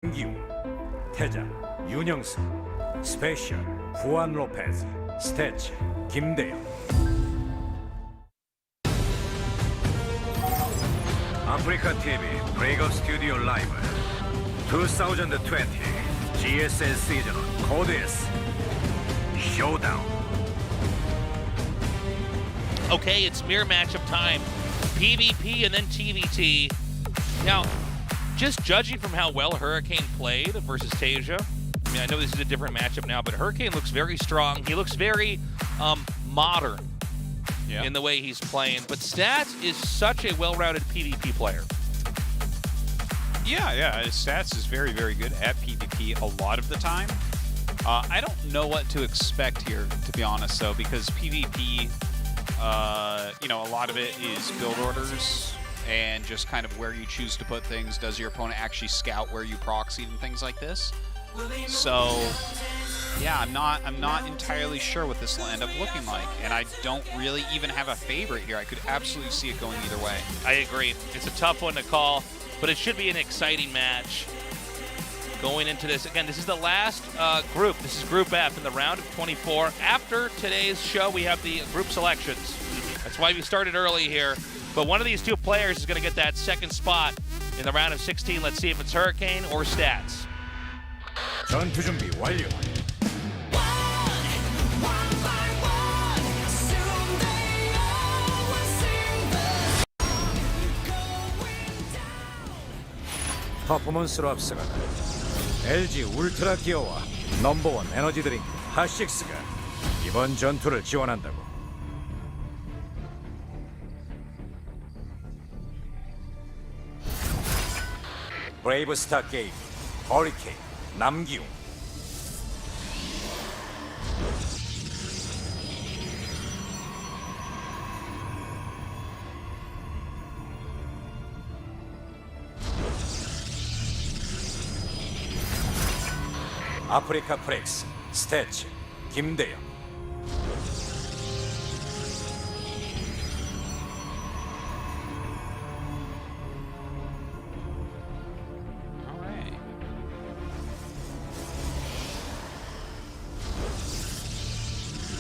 기우, 태자, 윤영수, 스페셜, 후안 로페즈, 스태치, 김대영. 아프리카 TV 브레이크업 스튜디오 라이브 2020 GSL 시즌 코드 S 쇼다운. Okay, it's mirror matchup time. PvP and then TVT. Now, just judging from how well Hurricane played versus Tasia, I mean, I know this is a different matchup now, but Hurricane looks very strong. He looks very modern in the way he's playing. But Stats is such a well-rounded PvP player. Yeah, his Stats is very, very good at PvP a lot of the time. I don't know what to expect here, to be honest, though, because PvP, a lot of it is build orders and just kind of where you choose to put things. Does your opponent actually scout where you proxied and things like this? So, yeah, I'm not entirely sure what this will end up looking like, and I don't really even have a favorite here. I could absolutely see it going either way. I agree. It's a tough one to call, but it should be an exciting match. Going into this, again, this is the last group. This is Group F in the round of 24. After today's show, we have the group selections. That's why we started early here. But one of these two players is going to get that second spot in the round of 16. Let's see if it's Hurricane or Stats. 전투 준비 완료. 퍼포먼스로 앞서가는 LG 울트라 기어와 넘버원 에너지 드링크 핫식스가 이번 전투를 지원한다고. 브레이브 스타 게임, 허리케인, 남기웅. 아프리카 프렉스, 스태치, 김대영. All right.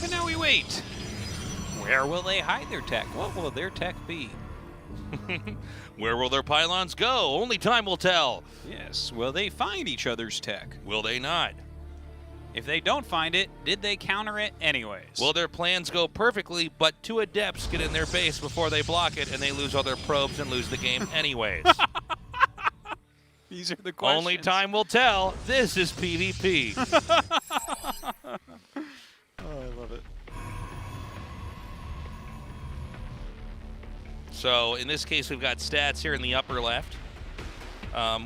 And now we wait. Where will they hide their tech? What will their tech be? Where will their pylons go? Only time will tell. Yes, will they find each other's tech? Will they not? If they don't find it, did they counter it anyways? Will their plans go perfectly, but two adepts get in their base before they block it, and they lose all their probes and lose the game anyways? These are the questions. Only time will tell. This is PvP. Oh, I love it. So in this case, we've got Stats here in the upper left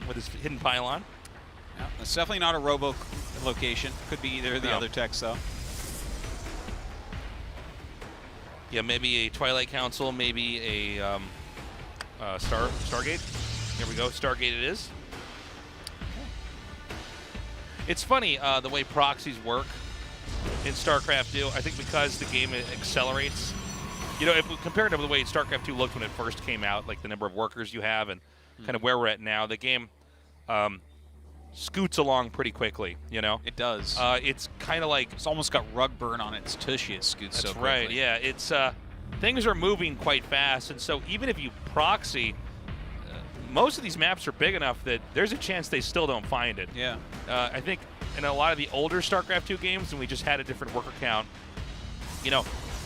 with his hidden pylon. Yeah, it's definitely not a robo location. Could be either of the other techs, though. Yeah, maybe a Twilight Council, maybe a Stargate. Here we go, Stargate it is. It's funny the way proxies work in StarCraft 2. I think because the game accelerates. You know, if we compare it to the way StarCraft 2 looked when it first came out, like the number of workers you have and kind of where we're at now, the game scoots along pretty quickly, you know? It does. It's kind of like... It's almost got rug burn on its tushy. It scoots so quickly. That's right, yeah. It's things are moving quite fast, and so even if you proxy, most of these maps are big enough that there's a chance they still don't find it. Yeah. I think in a lot of the older StarCraft 2 games, when we just had a different worker count, you know,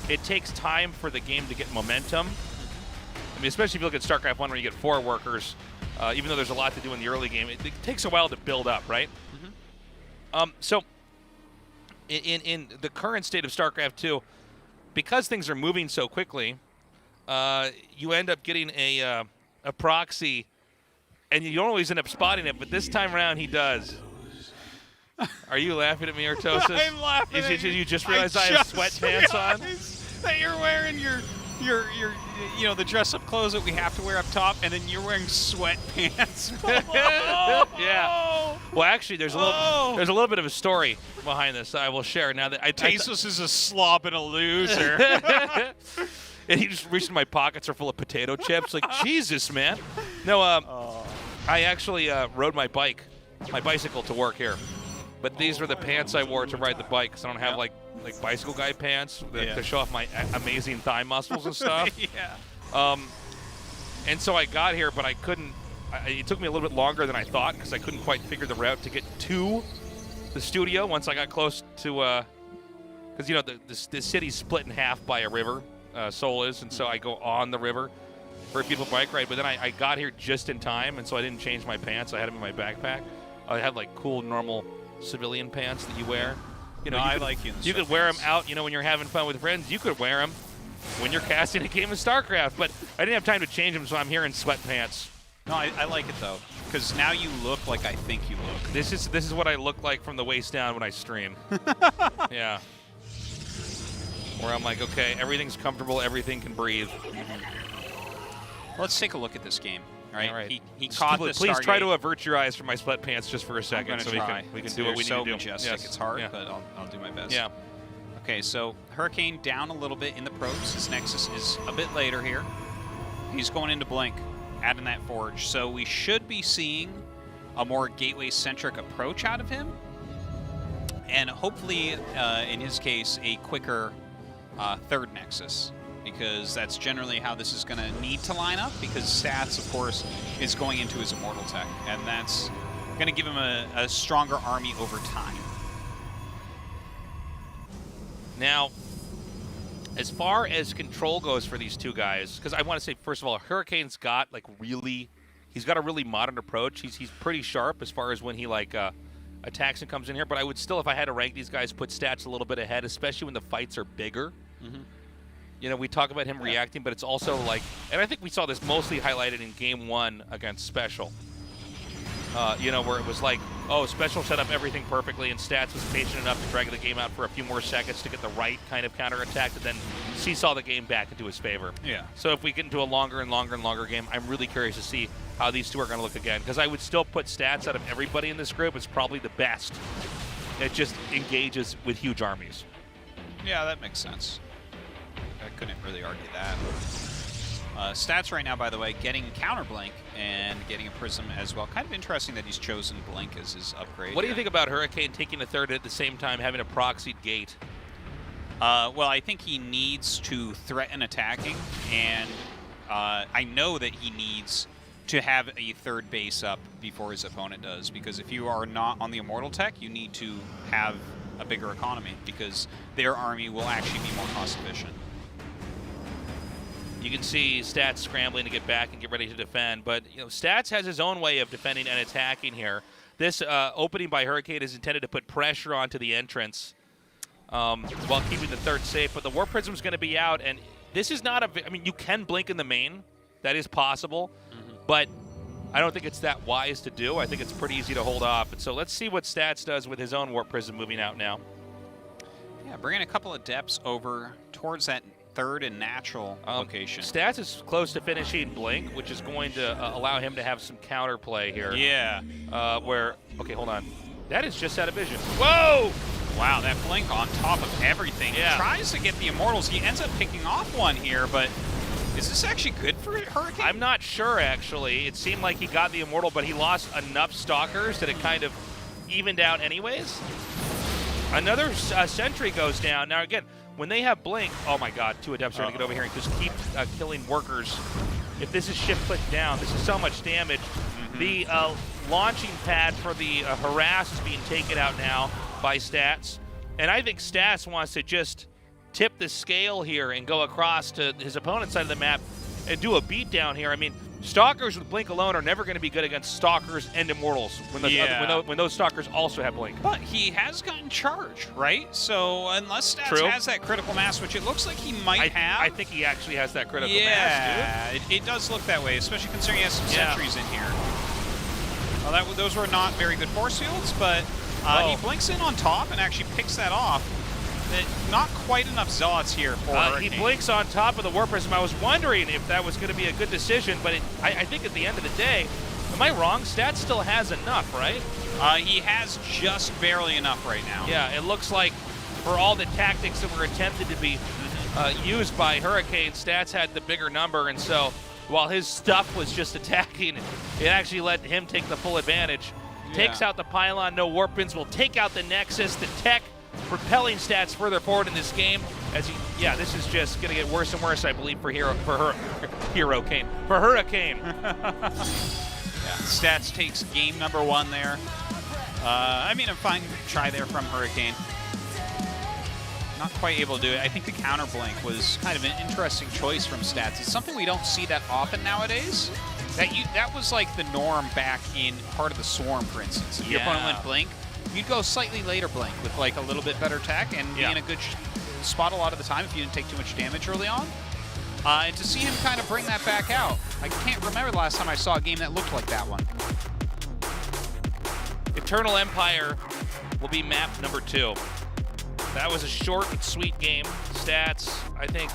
it takes time for the game to get momentum. I mean, especially if you look at StarCraft 1 where you get 4 workers, even though there's a lot to do in the early game, it takes a while to build up, right? So in the current state of StarCraft 2, because things are moving so quickly, you end up getting a proxy, and you don't always end up spotting it, but this time around he does. Are you laughing at me, Artosis? I'm laughing at you just realized I have sweatpants on? That you're wearing your the dress-up clothes that we have to wear up top, and then you're wearing sweatpants. Yeah. Well, actually, there's a little bit of a story behind this I will share now that Tasos is a slob and a loser. And he just reached in my pockets are full of potato chips. Like, Jesus, man. No, I actually rode my bike my bicycle to work here. But these are the pants I wore to ride the bike because I don't have like bicycle guy pants to show off my amazing thigh muscles and stuff. Yeah. And so I got here, but I couldn't. It took me a little bit longer than I thought because I couldn't quite figure the route to get to the studio once I got close to. Because, you know, the city's split in half by a river, Seoul is, and so I go on the river for a beautiful bike ride. But then I got here just in time, and so I didn't change my pants. I had them in my backpack. I had, like, cool, normal civilian pants that you wear. You know, I like you. You could wear them out, you know, when you're having fun with friends. You could wear them when you're casting a game of Starcraft. But I didn't have time to change them, so I'm here in sweatpants. No, I like it, though, because now you look like I think you look. This is what I look like from the waist down when I stream. Yeah. Where I'm like, okay, everything's comfortable, everything can breathe. Let's take a look at this game. All right. All right. He caught the Please Stargate. try to avert your eyes from my sweatpants just for a second, so we can do what we need so to do. majestic. Yes. It's hard, Yeah. but I'll do my best. Yeah. Okay, so Hurricane down a little bit in the probes. His Nexus is a bit later here. He's going into Blink, adding that Forge. So we should be seeing a more gateway-centric approach out of him. And hopefully, in his case, a quicker third Nexus. Because that's generally how this is going to need to line up. Because Stats, of course, is going into his Immortal Tech. And that's going to give him a stronger army over time. Now, as far as control goes for these two guys, because I want to say, first of all, Hurricane's got he's got a really modern approach. He's pretty sharp as far as when he attacks and comes in here. But I would still, if I had to rank these guys, put Stats a little bit ahead, especially when the fights are bigger. Mm-hmm. You know, we talk about him reacting, but it's also like, and I think we saw this mostly highlighted in Game 1 against Special. You know, where it was like, oh, Special set up everything perfectly, and Stats was patient enough to drag the game out for a few more seconds to get the right kind of counterattack, and then seesaw the game back into his favor. Yeah. So if we get into a longer and longer and longer game, I'm really curious to see how these two are going to look again, because I would still put Stats out of everybody in this group as probably the best. It just engages with huge armies. Yeah, that makes sense. I couldn't really argue that. Stats right now, by the way, getting Counter Blink and getting a Prism as well. Kind of interesting that he's chosen Blink as his upgrade. What do you think about Hurricane taking a third at the same time, having a proxied gate? Well, I think he needs to threaten attacking, and I know that he needs to have a third base up before his opponent does, because if you are not on the Immortal Tech, you need to have a bigger economy, because their army will actually be more cost efficient. You can see Stats scrambling to get back and get ready to defend, but you know, Stats has his own way of defending and attacking here. This opening by Hurricane is intended to put pressure onto the entrance while keeping the third safe, but the Warp Prism is going to be out, and this is not I mean, you can blink in the main. That is possible, but I don't think it's that wise to do. I think it's pretty easy to hold off, and so let's see what Stats does with his own Warp Prism moving out now. Yeah, bringing a couple of depths over towards that third and natural location. Stats is close to finishing Blink, which is going to allow him to have some counterplay here. Yeah. Okay, hold on. That is just out of vision. Whoa! Wow, that Blink on top of everything. Yeah. He tries to get the Immortals. He ends up picking off one here, but is this actually good for Hurricane? I'm not sure, actually. It seemed like he got the Immortal, but he lost enough Stalkers that it kind of evened out anyways. Another sentry goes down. Now, again, when they have Blink, oh my god, two Adepts are going to get over here and just keep killing workers. If this is shift-click down, this is so much damage. The launching pad for the Harass is being taken out now by Stats. And I think Stats wants to just tip the scale here and go across to his opponent's side of the map and do a beatdown here. I mean, Stalkers with Blink alone are never going to be good against Stalkers and Immortals when those Stalkers also have Blink. But he has gotten Charge, right? So unless Stats has that critical mass, which it looks like he might have. I think he actually has that critical mass, dude. Yeah, it does look that way, especially considering he has some sentries in here. Well, those were not very good force fields, but he blinks in on top and actually picks that off. Not quite enough Zealots here for Hurricane. He blinks on top of the Warp Prism. I was wondering if that was going to be a good decision, but I think at the end of the day, am I wrong? Stats still has enough, right? He has just barely enough right now. Yeah, it looks like for all the tactics that were attempted to be used by Hurricane, Stats had the bigger number, and so while his stuff was just attacking, it actually let him take the full advantage. Takes out the pylon, no warp-ins, will take out the Nexus, the tech, propelling stats further forward in this game. Yeah, this is just going to get worse and worse, I believe, for Hurricane. Yeah, stats takes game number 1 there. I mean, a fine try there from Hurricane. Not quite able to do it. I think the counter blink was kind of an interesting choice from stats. It's something we don't see that often nowadays. That was like the norm back in Heart of the Swarm, for instance. If your opponent went blink, you'd go slightly later blink with like a little bit better tech and be in a good spot a lot of the time if you didn't take too much damage early on. And to see him kind of bring that back out, I can't remember the last time I saw a game that looked like that one. Eternal Empire will be map number 2. That was a short and sweet game. Stats, I think,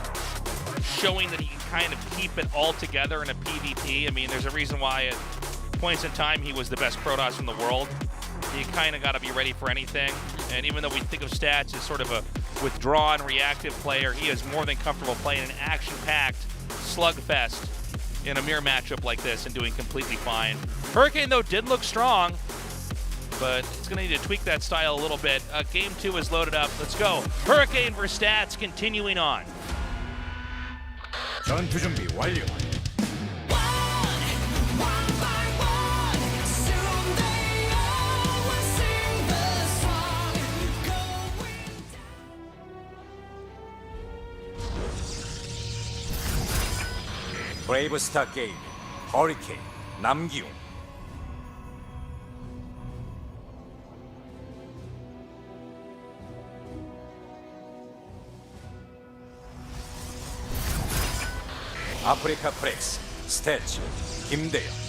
showing that he can kind of keep it all together in a PvP. I mean, there's a reason why at points in time he was the best Protoss in the world. You kind of got to be ready for anything. And even though we think of Stats as sort of a withdrawn, reactive player, he is more than comfortable playing an action-packed slugfest in a mirror matchup like this and doing completely fine. Hurricane, though, did look strong, but it's going to need to tweak that style a little bit. Game 2 is loaded up. Let's go. Hurricane versus Stats, continuing on. 전투 준비 완료. 브레이브 스타 게임, 허리케인, 남기웅. 아프리카 프렉스, 스태치, 김대영.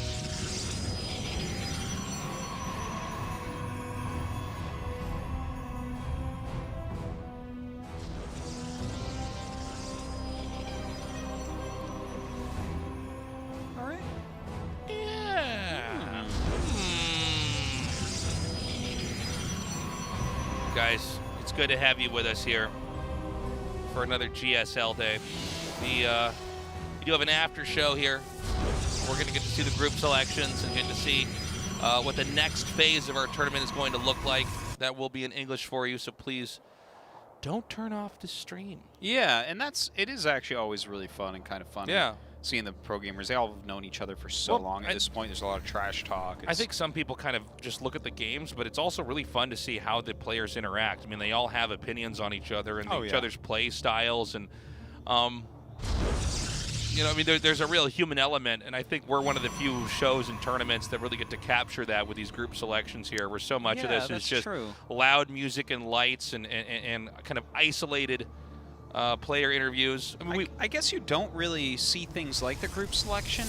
Guys, it's good to have you with us here for another GSL day. We do have an after show here. We're going to get to see the group selections and get to see what the next phase of our tournament is going to look like. That will be in English for you, so please don't turn off the stream. Yeah, and it is actually always really fun and kind of fun. Yeah. Seeing the pro gamers, they all have known each other for so long. At this point, there's a lot of trash talk. I think some people kind of just look at the games, but it's also really fun to see how the players interact. I mean, they all have opinions on each other and each other's play styles, and you know, I mean, there's a real human element, and I think we're one of the few shows and tournaments that really get to capture that with these group selections here, where so much of this is just loud music and lights and kind of isolated player interviews. I mean, I guess you don't really see things like the group selection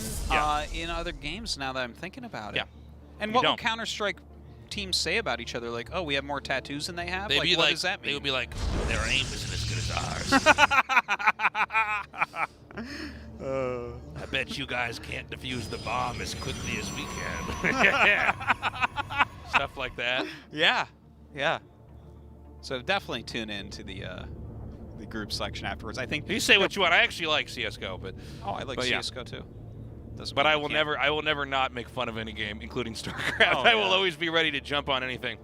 in other games now that I'm thinking about it. Yeah. And what would Counter-Strike teams say about each other? Like, oh, we have more tattoos than they have? They'd like, what does that mean? They would be like, their aim isn't as good as ours. I bet you guys can't defuse the bomb as quickly as we can. Stuff like that. Yeah. Yeah. So definitely tune in to the group selection afterwards. I think you say what you want. I actually like CS:GO, but I like CS:GO too. But I will never not make fun of any game, including StarCraft. I will always be ready to jump on anything.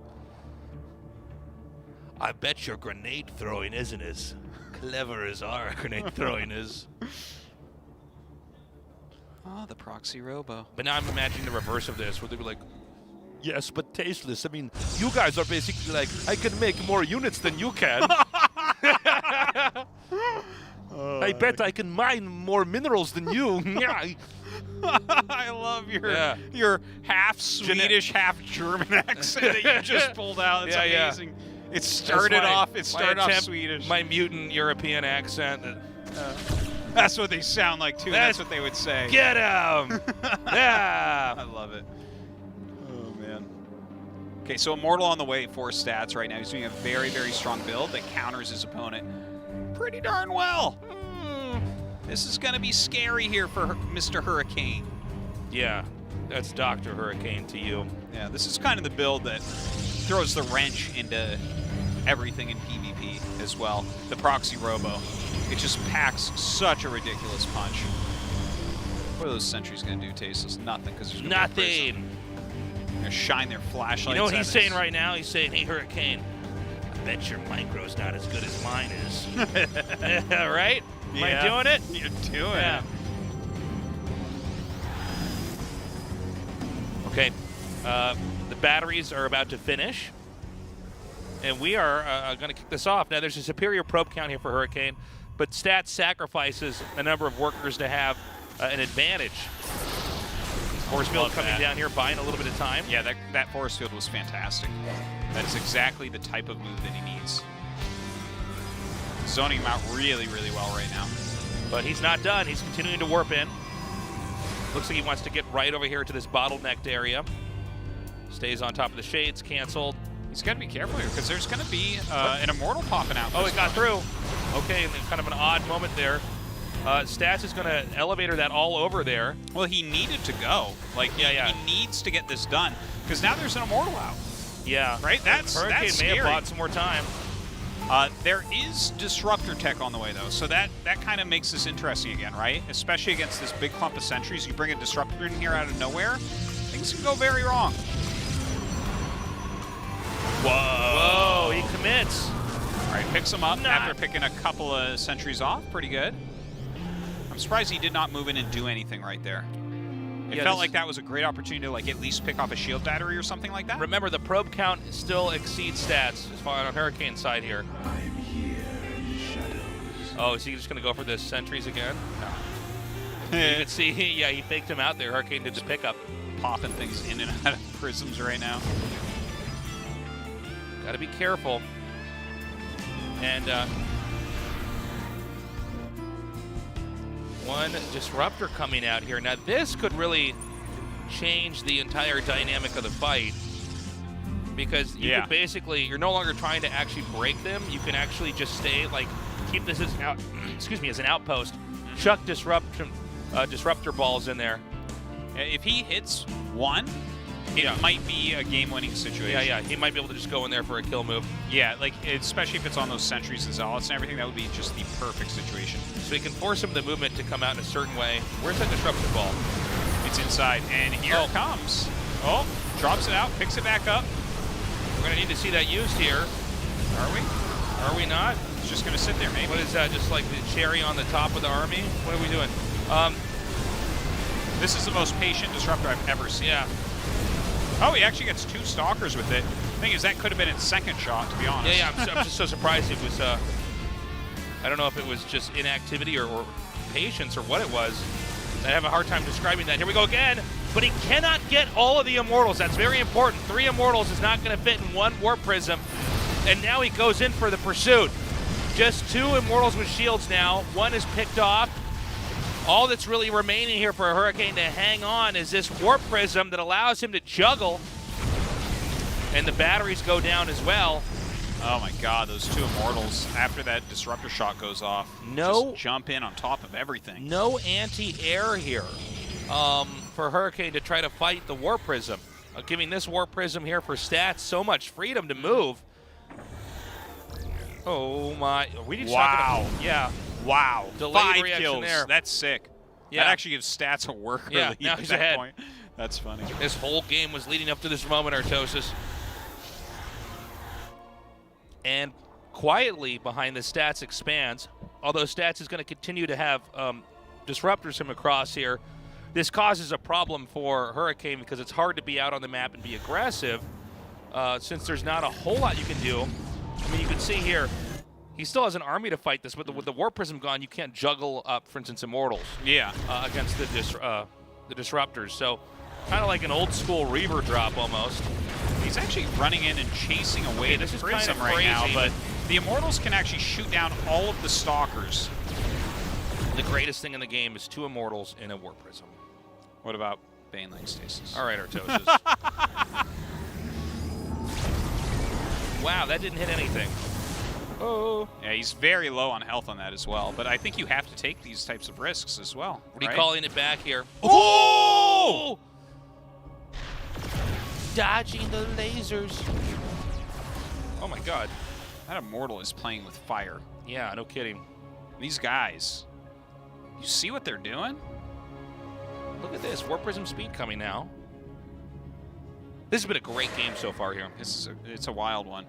I bet your grenade throwing isn't as clever as our grenade throwing is. Oh, the proxy robo. But now I'm imagining the reverse of this, where they'd be like, yes, but tasteless. I mean, you guys are basically like, I can make more units than you can. I bet I can mine more minerals than you. I love your half Swedish, half German accent that you just pulled out. It's amazing. Yeah. It started off Swedish. My mutant European accent. That's what they sound like too. That's what they would say. Get him! Yeah! I love it. Oh man. Okay, so Immortal on the way for Stats right now. He's doing a very, very strong build that counters his opponent pretty darn well. This is going to be scary here for Mr. Hurricane. Yeah, that's Dr. Hurricane to you. Yeah, this is kind of the build that throws the wrench into everything in PvP as well. The proxy robo. It just packs such a ridiculous punch. What are those sentries going to do, Tasteless? Nothing, because there's going to be a They're gonna shine their flashlights. You know what at he's us. saying right now? He's saying, hey, Hurricane, I bet your micro's not as good as mine is. Right? Am I doing it? You're doing Yeah. it. Okay. The batteries are about to finish. And we are going to kick this off. Now, there's a superior probe count here for Hurricane, but Stats sacrifices a number of workers to have an advantage. Force field coming down here, buying a little bit of time. Yeah, that force field was fantastic. That is exactly the type of move that he needs. Zoning him out really, really well right now. But he's not done. He's continuing to warp in. Looks like he wants to get right over here to this bottlenecked area. Stays on top of the shades, canceled. He's got to be careful here because there's going to be an Immortal popping out. Oh, it got through. Okay, and kind of an odd moment there. Stats is going to elevator that all over there. Well, he needed to go. Like, yeah. He needs to get this done because now there's an Immortal out. Yeah. Right? That's Hurricane may scary. have bought some more time. There is Disruptor tech on the way, though, so that kind of makes this interesting again, right? Especially against this big clump of sentries. You bring a Disruptor in here out of nowhere, things can go very wrong. Whoa, he commits. All right, picks him up after picking a couple of sentries off. Pretty good. I'm surprised he did not move in and do anything right there. It felt like that was a great opportunity to at least pick off a shield battery or something like that. Remember, the probe count still exceeds Stats as far on Hurricane side here. I'm here in the shadows. Oh, is he just going to go for the sentries again? No. You can see, yeah, he faked him out there. Hurricane did the pickup. Popping things in and out of prisms right now. Got to be careful. And one Disruptor coming out here. Now, this could really change the entire dynamic of the fight because you could basically, you're no longer trying to actually break them. You can actually just stay, keep this as as an outpost. Chuck disruptor balls in there. If he hits one, it might be a game-winning situation. Yeah, he might be able to just go in there for a kill move. Yeah, especially if it's on those sentries and zealots and everything, that would be just the perfect situation. So he can force some of the movement to come out in a certain way. Where's that disruptor ball? It's inside, and here it comes. Oh, drops it out, picks it back up. We're going to need to see that used here. Are we? Are we not? It's just going to sit there, maybe. What is that, just like the cherry on the top of the army? What are we doing? This is the most patient disruptor I've ever seen. Yeah. Oh, he actually gets 2 stalkers with it. The thing is, that could have been its second shot, to be honest. Yeah, I'm just so surprised it was, I don't know if it was just inactivity or patience or what it was. I have a hard time describing that. Here we go again, but he cannot get all of the Immortals. That's very important. 3 Immortals is not going to fit in 1 Warp Prism, and now he goes in for the pursuit. Just 2 Immortals with shields now. 1 is picked off. All that's really remaining here for a Hurricane to hang on is this Warp Prism that allows him to juggle. And the batteries go down as well. Oh my god, those 2 Immortals, after that Disruptor shot goes off, just jump in on top of everything. No anti-air here for Hurricane to try to fight the Warp Prism. Giving this Warp Prism here for Stats so much freedom to move. Oh my, we need to talk about, yeah. Wow, Delayed 5 reaction kills. there. That's sick. Yeah. That actually gives Stats a worker lead now at he's that ahead. point. That's funny. This whole game was leading up to this moment, Artosis. And quietly behind the Stats expands, although Stats is going to continue to have disruptors him across here. This causes a problem for Hurricane because it's hard to be out on the map and be aggressive since there's not a whole lot you can do. I mean, you can see here, he still has an army to fight this, but with the Warp Prism gone, you can't juggle up, for instance, Immortals. Yeah. Against the disruptors. So kind of like an old school Reaver drop almost. He's actually running in and chasing away this this is Prism kinda right now, crazy, but the Immortals can actually shoot down all of the Stalkers. The greatest thing in the game is 2 Immortals in a Warp Prism. What about Baneling Stasis? All right, Artosis. Wow, that didn't hit anything. Oh. Yeah, he's very low on health on that as well, but I think you have to take these types of risks as well. Recalling it back here. Oh! Dodging the lasers. Oh my god. That Immortal is playing with fire. Yeah, no kidding. These guys, you see what they're doing? Look at this, Warp Prism speed coming now. This has been a great game so far here. It's a wild one.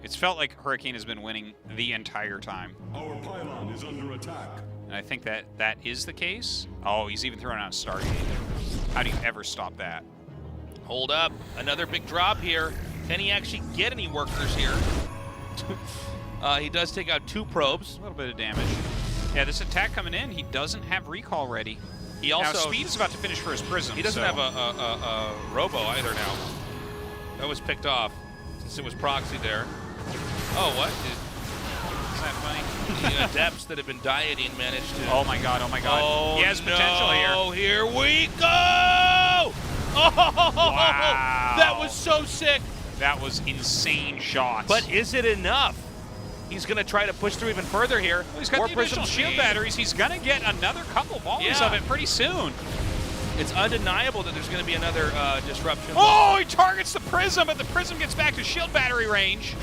It's felt like Hurricane has been winning the entire time. Our pylon is under attack. And I think that is the case. Oh, he's even throwing out Stargate. How do you ever stop that? Hold up. Another big drop here. Can he actually get any workers here? He does take out 2 probes. A little bit of damage. Yeah, this attack coming in, he doesn't have recall ready. He also... Now, Speed is about to finish for his Prism. He doesn't have a robo either now. That was picked off since it was proxy there. Oh, what? Isn't that funny? The Adepts that have been dieting managed to... Oh my god, oh my god. Oh, he has potential here. Oh, here we go! Oh, wow. That was so sick. That was insane shots. But is it enough? He's going to try to push through even further here. Well, he's got More the additional Prism shield speed. batteries. He's going to get another couple volleys Yeah. of it pretty soon. It's undeniable that there's going to be another disruption. Oh, he targets the Prism, but the Prism gets back to shield battery range.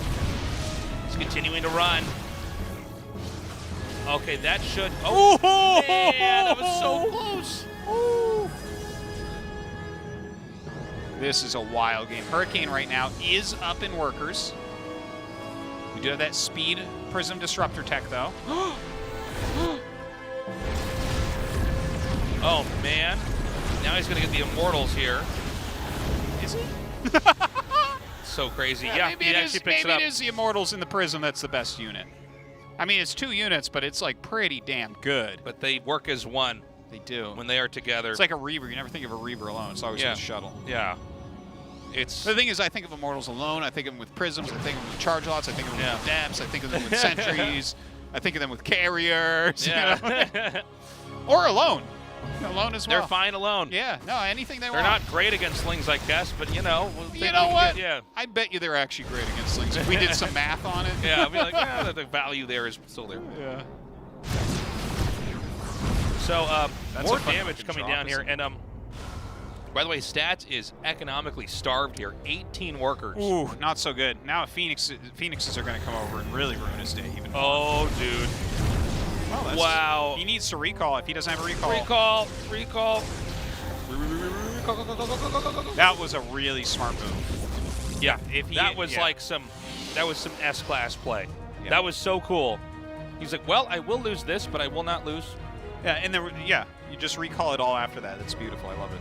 He's continuing to run. Okay, that should... Oh, man, that was so close. Ooh. This is a wild game. Hurricane right now is up in workers. We do have that Speed Prism Disruptor tech, though. Oh, man. Now he's going to get the Immortals here. Is he? So crazy. Yeah, maybe he it actually is, picks it maybe up. it is the Immortals and the Prism that's the best unit. I mean, it's 2 units, but it's like pretty damn good. But they work as one They do. when they are together. It's like a Reaver. You never think of a Reaver alone. It's always Yeah. a shuttle. Yeah. It's... The thing is, I think of Immortals alone. I think of them with Prisms. I think of them with Charge Lots. I think of them Yeah. with Depths. I think of them with Sentries. I think of them with Carriers. Yeah. You know? Or alone. Alone as well. They're fine alone. Yeah, no, anything they They're want. not great against slings, I guess, but you know. We'll think You know we what? can get- yeah. I bet you they're actually great against slings. If we did some math on it. Yeah, I'll be like, yeah, the value there is still there. Yeah. So, That's more a fun damage looking coming drop, down here. isn't And, by the way, Stats is economically starved here. 18 workers. Ooh, not so good. Now Phoenixes are going to come over and really ruin his day even more. Oh, dude. Well, that's- Wow. He needs to recall if he doesn't have a recall. Recall. That was a really smart move. Yeah, If he, that was yeah. like some S-class play. Yeah. That was so cool. He's like, well, I will lose this, but I will not lose. Yeah, and you just recall it all after that. That's beautiful. I love it.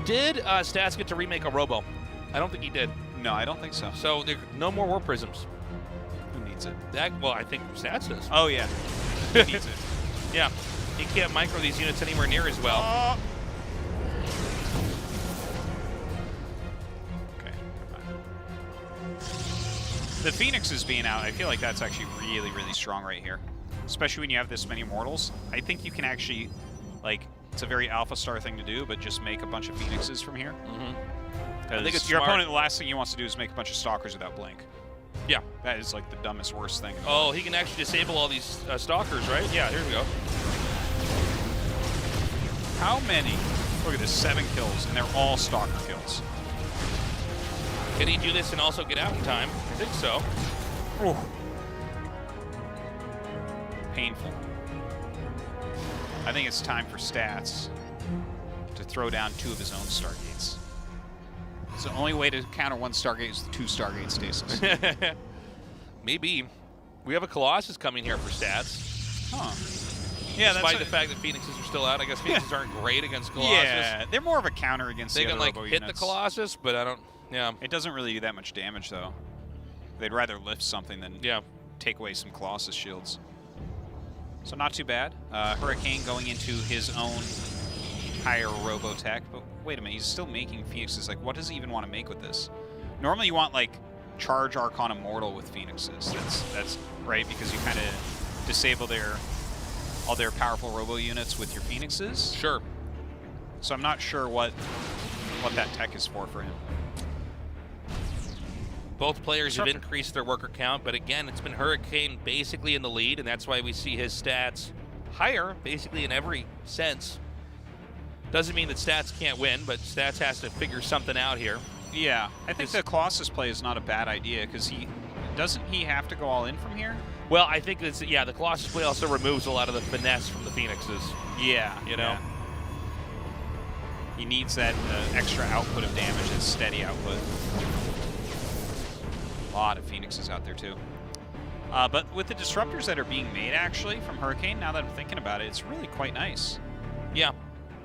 Did Stats get to remake a Robo? I don't think he did. No, I don't think so. So there no more War Prisms. Who needs it? Well, I think Stats does. Oh yeah, he needs it. Yeah, he can't micro these units anywhere near as well. Okay. The Phoenixes being out, I feel like that's actually really, really strong right here. Especially when you have this many Mortals. I think you can actually, like, it's a very Alpha Star thing to do, but just make a bunch of Phoenixes from here. I think it's your smart. opponent, the last thing he wants to do is make a bunch of Stalkers without Blink. Yeah. That is like the dumbest, worst thing. Oh, he can actually disable all these Stalkers, right? Yeah, here we go. How many? Look at this, 7 kills, and they're all Stalker kills. Can he do this and also get out in time? I think so. Ooh. Painful. I think it's time for Stats to throw down 2 of his own Stargates. It's the only way to counter 1 Stargate is 2 Stargate stasis. Maybe. We have a Colossus coming here for Stats. Huh. Yeah, Despite the fact that Phoenixes are still out, I guess Phoenixes aren't great against Colossus. Yeah, they're more of a counter against They the can other like Robo hit units. the Colossus, but I don't. Yeah. It doesn't really do that much damage though. They'd rather lift something than take away some Colossus shields. So not too bad. Hurricane going into his own higher Robotech, but wait a minute, he's still making Phoenixes. Like, what does he even want to make with this? Normally you want like Charge Archon Immortal with Phoenixes. That's right, because you kind of disable all their powerful Robo units with your Phoenixes. Sure. So I'm not sure what that tech is for him. Both players have increased their worker count, but again, it's been Hurricane basically in the lead, and that's why we see his stats higher, basically in every sense. Doesn't mean that Stats can't win, but Stats has to figure something out here. Yeah, I think the Colossus play is not a bad idea, because doesn't he have to go all in from here? Well, I think it's, the Colossus play also removes a lot of the finesse from the Phoenixes. Yeah. You know? He needs that extra output of damage, that steady output. A lot of Phoenixes out there, too. But with the disruptors that are being made, actually, from Hurricane, now that I'm thinking about it, it's really quite nice. Yeah.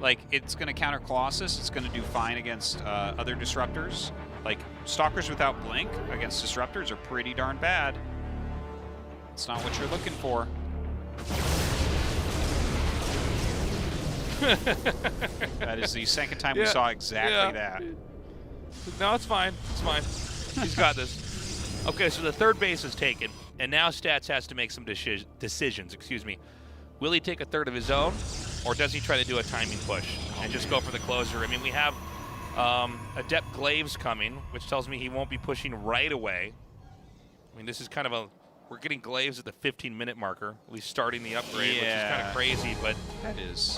Like, it's going to counter Colossus. It's going to do fine against other disruptors. Like, Stalkers without Blink against disruptors are pretty darn bad. It's not what you're looking for. That is the second time we saw exactly that. No, it's fine. It's fine. He's got this. Okay, so the third base is taken, and now Stats has to make some decisions. Excuse me. Will he take a third of his own, or does he try to do a timing push and just go for the closer? I mean, we have Adept Glaives coming, which tells me he won't be pushing right away. I mean, this is kind of a... We're getting Glaives at the 15-minute marker, at least starting the upgrade, which is kind of crazy, but... That is...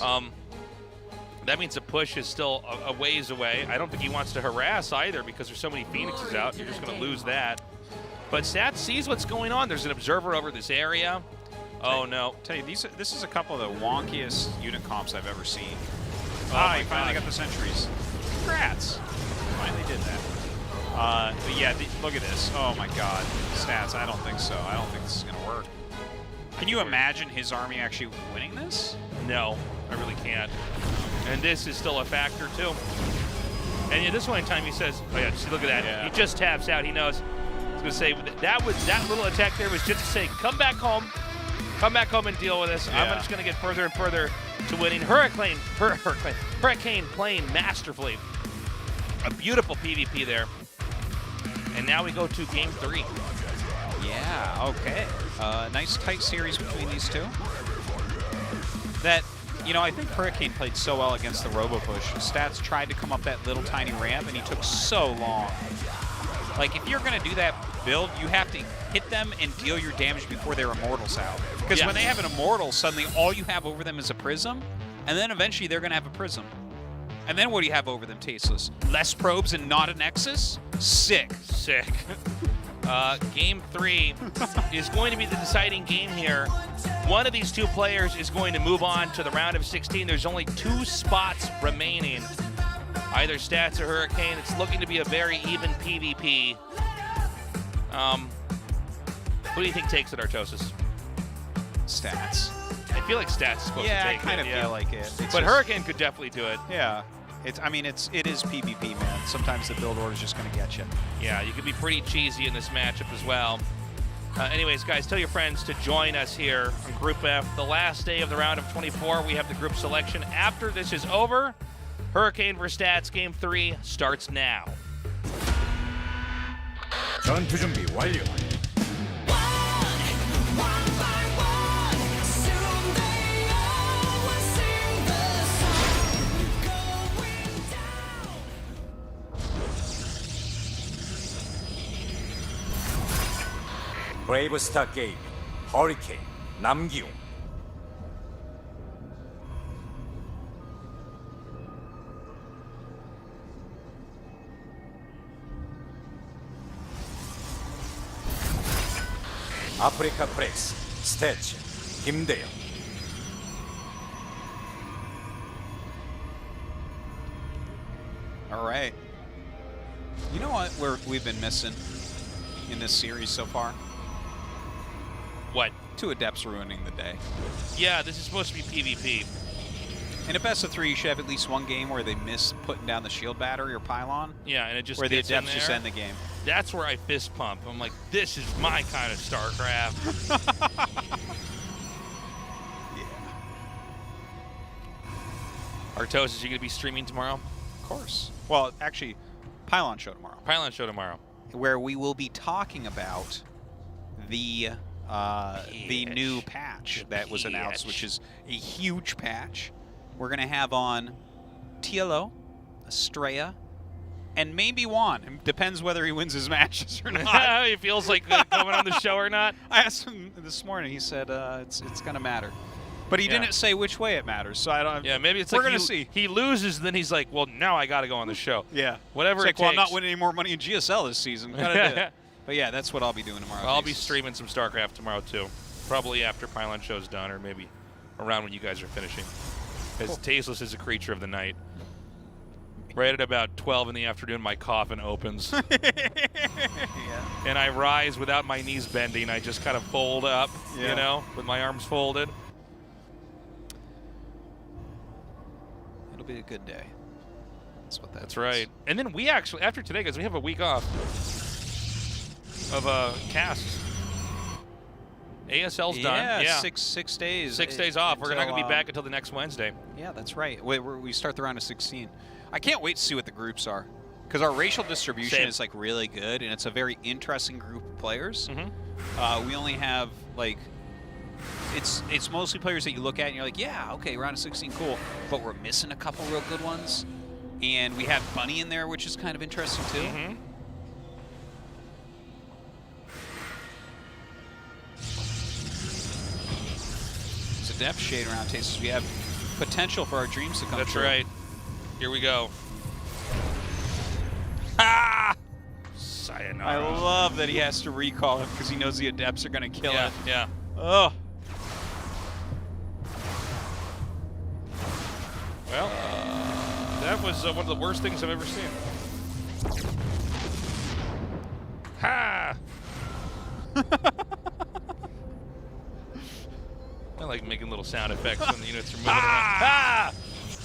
that means the push is still a ways away. I don't think he wants to harass either because there's so many Phoenixes out. You're just going to lose that. But Stats sees what's going on. There's an observer over this area. Oh, no. Tell you, this is a couple of the wonkiest unit comps I've ever seen. Oh, he finally got the sentries. Congrats. Finally did that. But yeah, look at this. Oh my god. Stats, I don't think so. I don't think this is going to work. Can you imagine his army actually winning this? No, I really can't. And this is still a factor, too. And yeah, this one time he says, oh yeah, see, look at that. Yeah. He just taps out. He knows. I was going to say, that little attack there was just to say, come back home. Come back home and deal with this. Yeah. I'm just going to get further and further to winning. Hurricane playing masterfully. A beautiful PvP there. And now we go to game 3. Yeah, okay. Nice tight series between these two. That, you know, I think Hurricane played so well against the Robo Push. Stats tried to come up that little tiny ramp, and he took so long. Like, if you're going to do that build, you have to hit them and deal your damage before their Immortals out. Because when they have an Immortal, suddenly all you have over them is a Prism, and then eventually they're going to have a Prism. And then what do you have over them, Tasteless? Less probes and not a Nexus? Sick. Sick. Game 3 is going to be the deciding game here. One of these two players is going to move on to the round of 16. There's only 2 spots remaining. Either Stats or Hurricane. It's looking to be a very even PvP. Who do you think takes it, Artosis? Stats. I feel like Stats is supposed to take it. Yeah, I kind of feel like it. But Hurricane could definitely do it. Yeah. It is PvP, man. Sometimes the build order is just going to get you. Yeah, you could be pretty cheesy in this matchup as well. Anyways, guys, tell your friends to join us here on Group F. The last day of the round of 24, we have the group selection. After this is over, Hurricane vs. Stats Game 3 starts now. 전투 준비 완료. 브레이브 스타 게임, 허리케인, 남기용. 아프리카 프렉스, 스태치, 김대영. All right. You know what we've been missing in this series so far? What? 2 Adepts ruining the day. Yeah, this is supposed to be PvP. In a best of 3, you should have at least one game where they miss putting down the shield battery or pylon. Yeah, and it just where the gets Adepts in just there. end the game. That's where I fist pump. I'm like, this is my kind of StarCraft. Yeah. Artosis, you going to be streaming tomorrow? Of course. Well, actually, Pylon show tomorrow. Pylon show tomorrow. Where we will be talking about the new patch that was announced, which is a huge patch. We're going to have on TLO, Estrella, and maybe Juan. It depends whether he wins his matches or not. He feels like coming on the show or not. I asked him this morning. He said it's going to matter. But he didn't say which way it matters, so I don't. Yeah, maybe it's we're like going to see. He loses, then he's like, well, now I got to go on the show. Yeah. Whatever it's it like, well, I'm takes. not winning any more money in GSL this season. Gotta do it. But yeah, that's what I'll be doing tomorrow. I'll be streaming some StarCraft tomorrow, too. Probably after Pylon show's done, or maybe around when you guys are finishing. Because Tasteless is a creature of the night. Right at about 12 in the afternoon, my coffin opens. Yeah. And I rise without my knees bending. I just kind of fold up, Yeah. you know, with my arms folded. It'll be a good day. That's what That's right. And then we actually, after today, guys, we have a week off of casts. ASL's done. Yeah, 6 days. 6 days off. We're not going to be until, back until the next Wednesday. Yeah, that's right. We start the round of 16. I can't wait to see what the groups are, because our racial distribution Same. is like really good, and it's a very interesting group of players. We only have like it's mostly players that you look at and you're like, yeah, okay, round of 16, cool, but we're missing a couple real good ones, and we have Bunny in there, which is kind of interesting too. It's a depth shade around Tastes. We have potential for our dreams to come That's true. right. Here we go. Ah! I Sayonara. love that he has to recall it because he knows the Adepts are going to kill Yeah, it. yeah. Oh. Well, that was one of the worst things I've ever seen. Ha! I like making little sound effects when the units are moving around. Ha!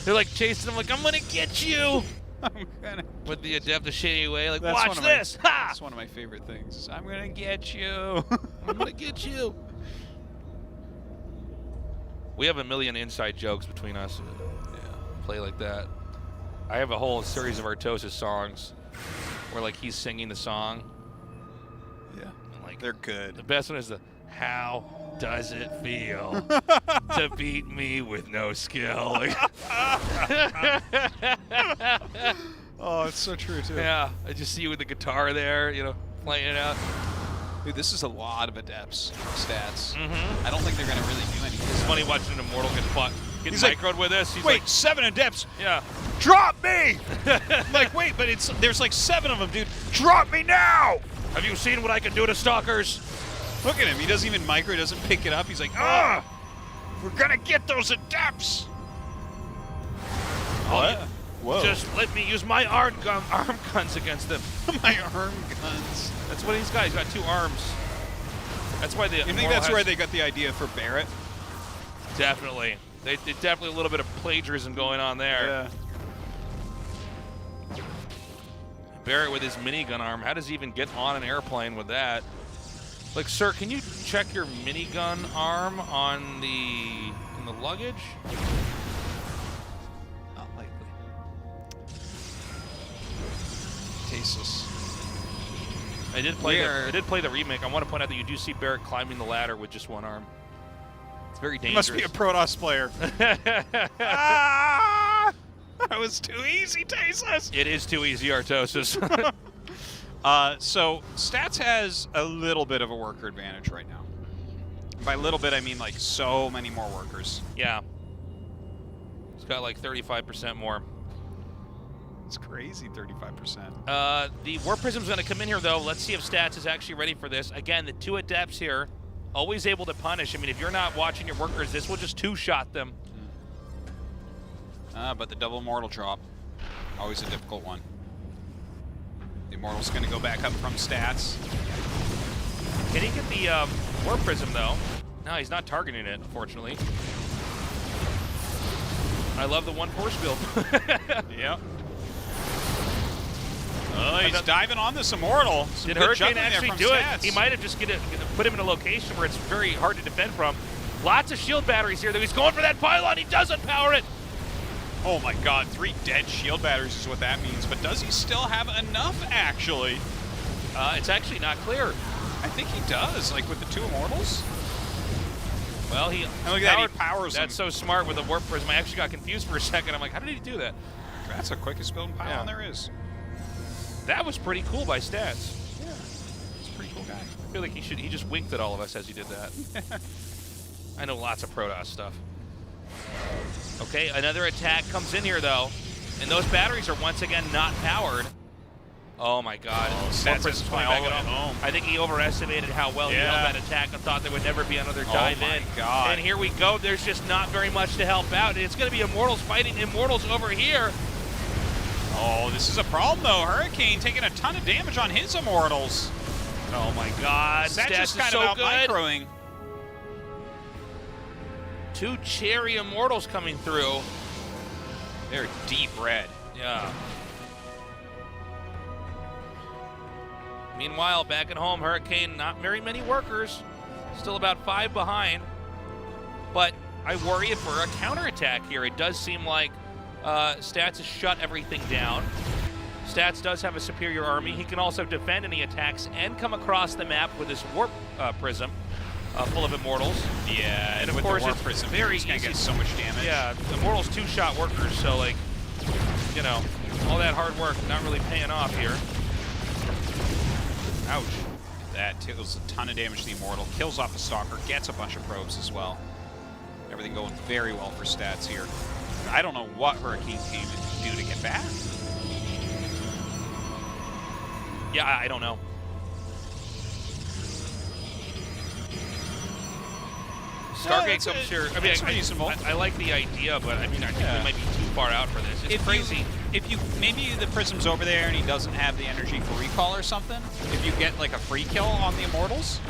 They're like chasing them, like, I'm gonna get you! I'm gonna. With the Adept of shady way, like, That's watch one of this! My, Ha! That's one of my favorite things. I'm gonna get you. I'm gonna get you. We have a million inside jokes between us. Play like that. I have a whole series of Artosis songs where like he's singing the song. Yeah. And, like They're good. the best one is the "How does it feel to beat me with no skill?" Like, Oh, it's so true too. yeah, I just see you with the guitar there, you know, playing it out. Dude, this is a lot of Adepts stats. Mm-hmm. I don't think they're gonna really do anything. It's funny watching an Immortal get fought. Getting He's like, microed with this. He's Wait, like, 7 Adepts. yeah. Drop me! Like, wait, but there's like 7 of them, dude. Drop me now! Have you seen what I can do to stalkers? Look at him. He doesn't even micro. He doesn't pick it up. He's like, ah! We're gonna get those Adepts. Oh, Whoa. just let me use my arm guns against them. my arm guns. That's what he's got. He's got 2 arms. That's why the. You think that's where they got the idea for Barrett? Definitely. They definitely a little bit of plagiarism going on there. Yeah. Barrett with his minigun arm. How does he even get on an airplane with that? Like, sir, can you check your minigun arm on in the luggage? Not likely. Tasteless. I did play the remake. I want to point out that you do see Barrett climbing the ladder with just 1 arm. It's very dangerous. Must be a Protoss player. Ah! That was too easy, Tasteless. It is too easy, Artosis. So Stats has a little bit of a worker advantage right now. By little bit, I mean like so many more workers. Yeah. It's got like 35% more. It's crazy, 35%. The Warp Prism's going to come in here, though. Let's see if Stats is actually ready for this. Again, the 2 Adepts here, always able to punish. I mean, if you're not watching your workers, this will just 2-shot them. But the double Immortal drop, always a difficult one. The Immortal's going to go back up from Stats. Can he get the Warp Prism, though? No, he's not targeting it, unfortunately. I love the 1 force build. Yep. Oh, he's diving on this Immortal. Did Hurricane actually do it? He might have just put him in a location where it's very hard to defend from. Lots of shield batteries here, though. He's going for that pylon. He doesn't power it. Oh my god, 3 dead shield batteries is what that means. But does he still have enough, actually? It's actually not clear. I think he does, like with the 2 Immortals. Well, he powers them. That's so smart with the Warp Prism. I actually got confused for a second. I'm like, how did he do that? That's the quickest building pylon there is. That was pretty cool by Stats. Yeah, he's a pretty cool guy. I feel like he just winked at all of us as he did that. I know lots of Protoss stuff. Okay, another attack comes in here, though. And those batteries are once again not powered. Oh, my God. Stats is coming back at home. I think he overestimated how well he held that attack and thought there would never be another dive in. Oh, my God. And here we go. There's just not very much to help out. It's going to be Immortals fighting Immortals over here. Oh, this is a problem though. Hurricane taking a ton of damage on his Immortals. Oh my God, That's Stats just is kind so of out good. microing. 2 Cherry Immortals coming through. They're deep red. Yeah. Meanwhile, back at home, Hurricane, not very many workers. Still about 5 behind. But I worry for a counterattack here. It does seem like Stats has shut everything down. Stats does have a superior army. He can also defend any attacks and come across the map with his Warp Prism full of Immortals. Yeah, and of with course the Warp it's Prism, very he's gonna easy. get so much damage. Yeah, Immortals 2-shot workers, so like, you know, all that hard work not really paying off here. Ouch. That deals a ton of damage to the Immortal. Kills off the Stalker, gets a bunch of probes as well. Everything going very well for Stats here. I don't know what Hurricane came to do to get back. Yeah, I don't know. Stargate comes here. I mean, it's reasonable. I like the idea, but I mean, I think we might be too far out for this. It's crazy. If you maybe the Prism's over there and he doesn't have the energy for recall or something, if you get like a free kill on the Immortals,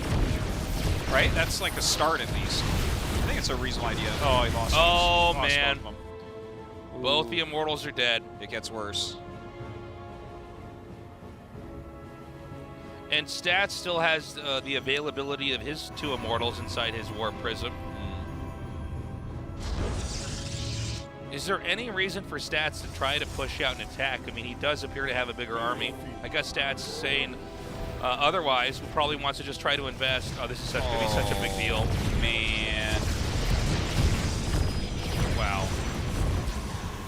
right? That's like a start at least. I think it's a reasonable idea. Oh, he lost. Oh, lost man. both of them. Both the Immortals are dead. It gets worse. And Stats still has the availability of his 2 Immortals inside his Warp Prism. Is there any reason for Stats to try to push out an attack? I mean, he does appear to have a bigger army. I guess Stats is saying otherwise, probably wants to just try to invest. Oh, this is going to be such a big deal. Man. Wow.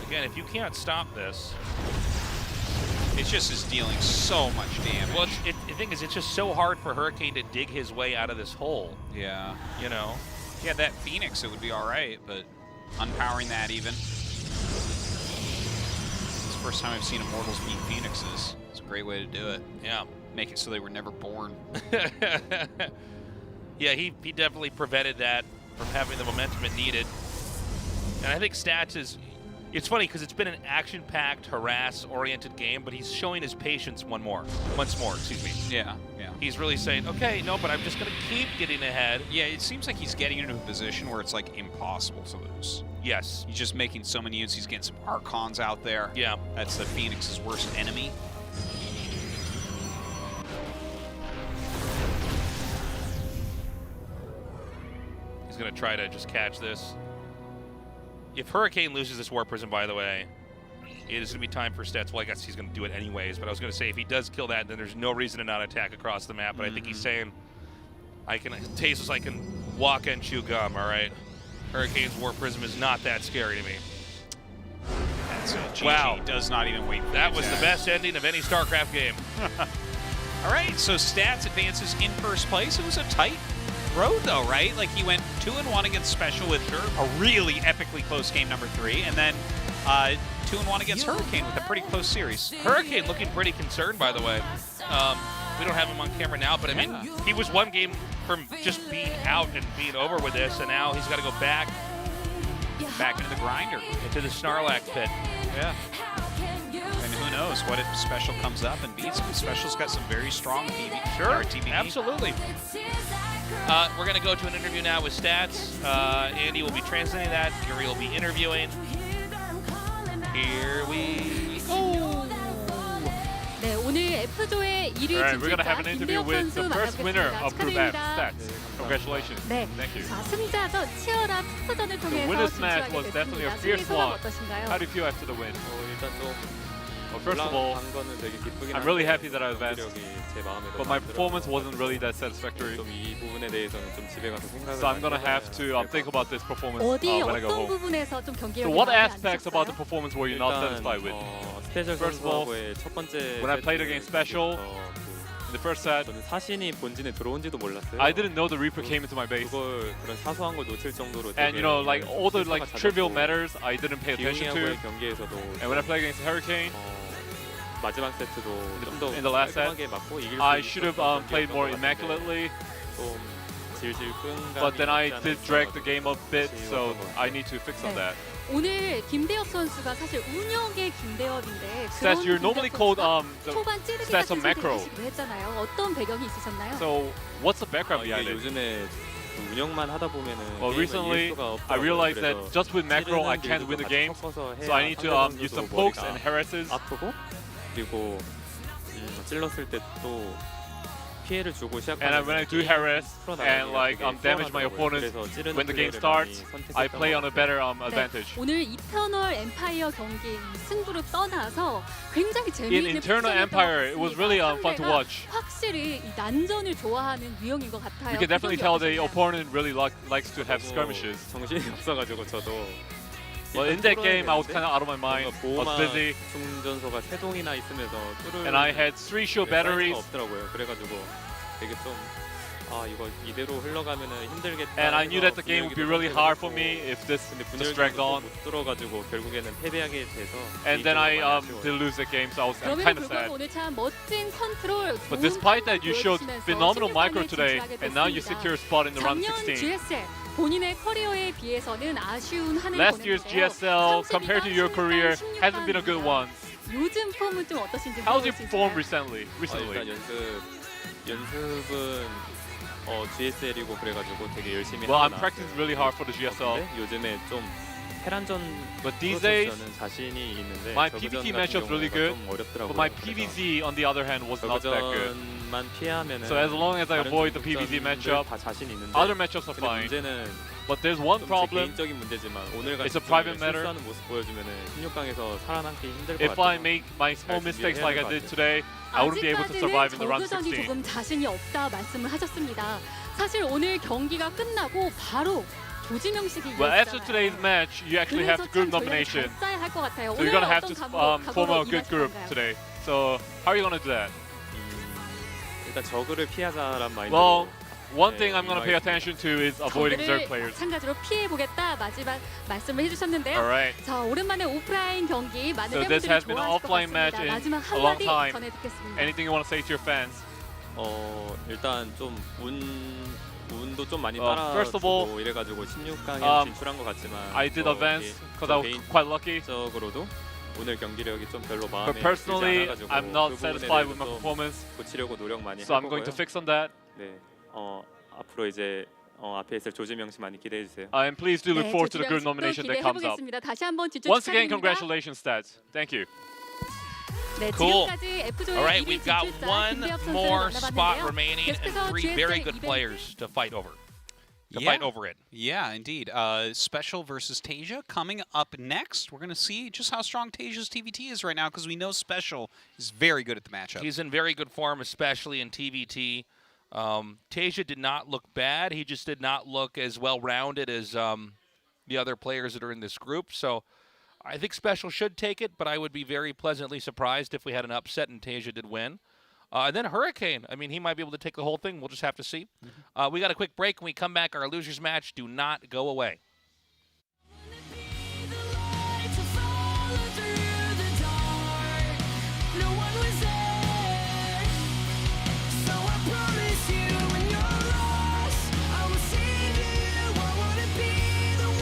Again, if you can't stop this... It just is dealing so much damage. Well, the thing is, it's just so hard for Hurricane to dig his way out of this hole. Yeah. You know? Yeah, that Phoenix, it would be all right, but unpowering that even. It's the first time I've seen Immortals beat Phoenixes. It's a great way to do it. Yeah. Make it so they were never born. Yeah, he definitely prevented that from having the momentum it needed. And I think Stats is... It's funny because it's been an action-packed, harass-oriented game, but he's showing his patience once more, excuse me. Yeah, yeah. He's really saying, okay, no, but I'm just going to keep getting ahead. Yeah, it seems like he's getting into a position where it's like impossible to lose. Yes. He's just making so many units. He's getting some Archons out there. Yeah. That's the Phoenix's worst enemy. He's going to try to just catch this. If Hurricane loses this Warp Prism, by the way, it is going to be time for Stats. Well, I guess he's going to do it anyways, but I was going to say if he does kill that, then there's no reason to not attack across the map. But I think he's saying, Tasos, I can walk and chew gum, all right? Hurricane's Warp Prism is not that scary to me. That's it. GG Wow. does not even wait for That was the attack. best ending of any StarCraft game. All right, so Stats advances in first place. It was a tight road, though, right? Like, he went 2-1 against Special with a really epically close game number 3, and then 2-1 against Hurricane with a pretty close series. Hurricane looking pretty concerned, by the way. We don't have him on camera now, but I mean, he was one game from just being out and being over with this, and now he's got to go back Back into the grinder. into the Snarlax pit. Yeah. And who knows what if Special comes up and beats him. Special's got some very strong TV. Sure, TBD. absolutely. We're going to go to an interview now with Stats. Andy will be translating that. Yuri will be interviewing. Here we go. 네, 오늘 F조의 1위 All right, we're gonna have an 진출자 interview 김대혁 with the 선수 first winner 만나뵙겠습니다. of Group F. 축하드립니다. Stats. Congratulations. 네, Thank you. 자, 승자전 치열한 특허전을 The 통해서 winner's match 진출하게 was definitely a 됐습니다. fierce 승리 소감 one. 어떠신가요? How do you feel after the win? 일단 좀 First of all, 올라간 거는 되게 기쁘긴 I'm really 한데 happy that I advanced, 경기력이 제 마음에 but my performance wasn't really that satisfactory. 좀이 부분에 대해서는 좀 집에 가서 생각을 So I'm gonna 많이 have to 해봐야 think about this performance 어디 when I go 어떤 home. 부분에서 좀 So 경기력이 what 마음에 안 aspects about the 드셨어요? performance were you not satisfied with? 스페셜 First of all, 선수하고의 첫 번째 when I played against Special, In the first set, 저는 사신이 본진에 들어온지도 몰랐어요. I didn't know the Reaper came into my base. 그걸 그런 사소한 걸 놓칠 정도로 And you know, like all the like 실수가 trivial 잦았고, matters I didn't pay attention 기웅이하고의 to. 경기에서도 And when I played against Hurricane, 마지막 세트도 좀 더 in the last set, 깔끔하게 맞고 이길 수 I should have 있었던 played more 경기였던 것 같은데 immaculately. 좀 질질 끈 But then I 감이 did 있지 drag the 않았나 game a bit, so 싶어서 I need to fix on 네. that. 오늘 김대엽 선수가 사실 운영의 김대엽인데 Stats, you're normally called the 초반 찌르기 stats 같은 of macro. 선택을 했잖아요. 어떤 배경이 있으셨나요? So what's the background 이게 behind it? 요즘에 그 운영만 하다 보면은 Well, 게임을 recently 이길 수가 I 없더라고요. realized that 그래서 just with macro I 찌르는 can't win 빌드도 the game. 같이 섞어서 해야 So I need to 상대 use some 선수도 pokes 머리가 and harasses. 아프고 그리고 찔렀을 때 또 피해를 주고 시작하면 And when I do harass and like damage my opponents when the game starts, I play on a better advantage. 오늘 이터널 엠파이어 경기 승부를 떠나서 굉장히 In 재미있는 Internal 픽션이었던 것 Empire, it was really 같습니다. fun to 상대가 watch. 확실히 이 난전을 좋아하는 유형인 것 같아요. You can definitely 그 tell 경기 the 어떠셨나요? opponent really likes to have skirmishes. 정신이 없어가지고 저도 Well, in that game, I was kind of out of my mind. I was 보호막 busy, 충전소가 3동이나 있으면서 뚫을 and I had 3 shield batteries. 없더라고요. 그래가지고 되게 좀 이거 이대로 흘러가면은 힘들겠다. And I knew that the 해서 game would be 분열기도 really hard for 섞여가지고 me if this 근데 just dragged on. 못 뚫어가지고 결국에는 패배하게 돼서 And then I 개인적으로 많이 아쉬워요. did lose the game, so I was 그럼에도 kind of 불구하고 sad. 오늘 참 멋진 컨트롤, But 좋은 despite that, you showed 보여주시면서 phenomenal 16강에 micro today, 진출하게 and now you 됐습니다. secure a spot in the round 작년 16. GSL 본인의 커리어에 비해서는 아쉬운 한 해를 Last year's 보냈는데요. GSL, 32강, compared to your 16강, career, 16강 hasn't been a good 입니다. one. 요즘 폼은 좀 어떠신지 How's 물어볼 your 수 form 있을까요? recently? 일단 연습은 GSL이고 그래가지고 되게 열심히 Well, 하고 I'm practicing really hard for the GSL. 근데 요즘에 좀 테란전 But these days, 저는 자신이 있는데 my 저그전 PvP 같은 matchup's really 경우가 good, 좀 어렵더라고요. but my 그래서 PvZ, on the other hand, was not that good. 저그전만 피하면은 So as long as I 다른 avoid the 전국전들 PvZ matchup, 다 자신 있는데 other matchups are 근데 fine. 문제는 But there's one 좀 제 problem. 개인적인 문제지만 오늘 It's 같은 a private 경우에 matter. 실수하는 모습 보여주면은 16강에서 살아남기 힘들 것 If I 같아요. make my small 잘 mistakes 준비해야 like I 될 did 것 today, I wouldn't be able to survive in the round 저그전이 16. 조금 자신이 없다 말씀을 하셨습니다. 사실 오늘 경기가 끝나고 바로 조지명식이 Well, after 이어지잖아요. today's match, you actually have 그래서 the group 참 전략을 nomination. 잘 짜야 할 것 같아요. So you're 오늘 gonna have 어떤 to 각오로 form a good group 임하실 건가요? today. So how are you gonna do that? 일단 저그를 피하자란 마인드로 Well, one 네, thing I'm gonna pay attention to is avoiding Zerg 저그를 players. 마찬가지로 피해 보겠다 마지막 말씀을 해주셨는데요. Alright. 자, 오랜만에 오프라인 경기 많은 So this 팬분들이 has been an 좋아하실 것 offline match 같습니다. in 마지막 a long 한마디 time. 전해 듣겠습니다. Anything you want to say to your fans? 일단 좀 운도 좀 많이 First of all, 따라주고 이래가지고 16강에 진출한 것 같지만 I did advance because I was quite lucky. 개인적으로도 오늘 경기력이 좀 별로 마음에 But personally, 들지 않아가지고 I'm not 그 부분에 satisfied with 대해서 my 좀 performance. 고치려고 노력 많이 So 할 I'm going to 거고요. fix on that. 네, 앞으로 이제 앞에 있을 조지명 씨 많이 기대해 주세요. And please do look 네, forward to the 조지명 group 씨도 nomination that comes up. 기대해보겠습니다. 다시 한번 진출 Once again, 축하드립니다. congratulations, Stats. Thank you. 네, Cool. 지금까지 F조의 All right, 1위 we've got 진출자 one 김대엽 선수를 more spot 만나봤는데요. remaining and 계속해서 3 very GSL good 이벤트 players to fight over. Yeah. Fight over it. Yeah, indeed. Special versus Tasia coming up next. We're going to see just how strong Tasia's TVT is right now because we know Special is very good at the matchup. He's in very good form, especially in TVT. Tasia did not look bad. He just did not look as well-rounded as the other players that are in this group. So I think Special should take it, but I would be very pleasantly surprised if we had an upset and Tasia did win. And then Hurricane. I mean, he might be able to take the whole thing. We'll just have to see. We got a quick break. When we come back, our losers match. Do not go away. Be the light to follow through the dark. No one was